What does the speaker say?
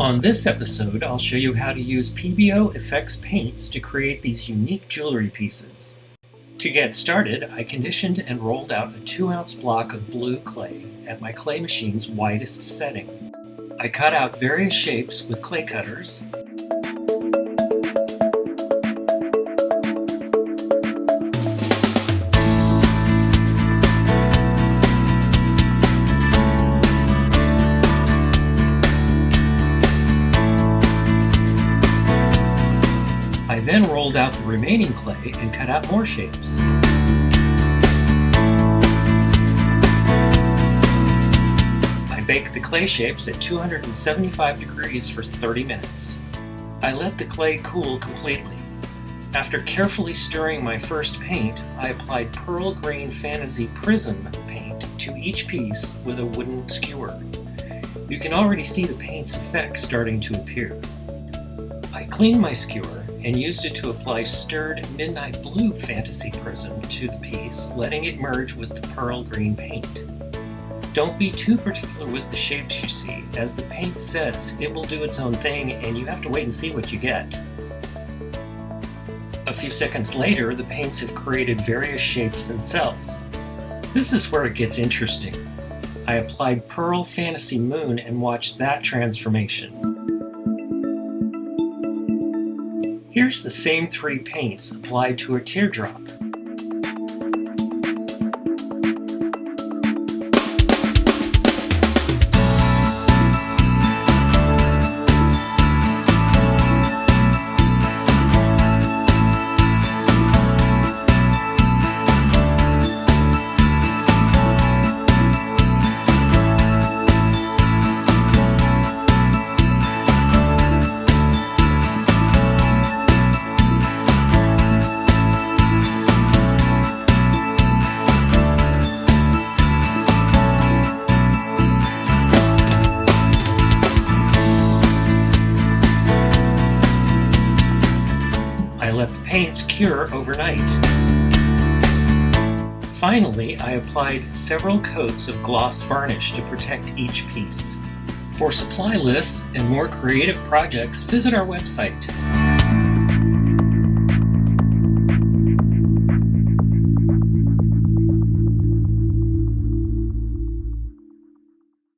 On this episode, I'll show you how to use Pebeo effects paints to create these unique jewelry pieces. To get started, I conditioned and rolled out a 2-ounce block of blue clay at my clay machine's widest setting. I cut out various shapes with clay cutters. I then rolled out the remaining clay and cut out more shapes. I baked the clay shapes at 275 degrees for 30 minutes. I let the clay cool completely. After carefully stirring my first paint, I applied Pearl Green Fantasy Prism paint to each piece with a wooden skewer. You can already see the paint's effect starting to appear. I cleaned my skewer and used it to apply stirred Midnight Blue Fantasy Prism to the piece, letting it merge with the pearl green paint. Don't be too particular with the shapes you see. As the paint sets, it will do its own thing and you have to wait and see what you get. A few seconds later, the paints have created various shapes and cells. This is where it gets interesting. I applied Pearl Fantasy Moon and watched that transformation. Here's the same 3 paints applied to a teardrop. I let the paints cure overnight. Finally, I applied several coats of gloss varnish to protect each piece. For supply lists and more creative projects, visit our website.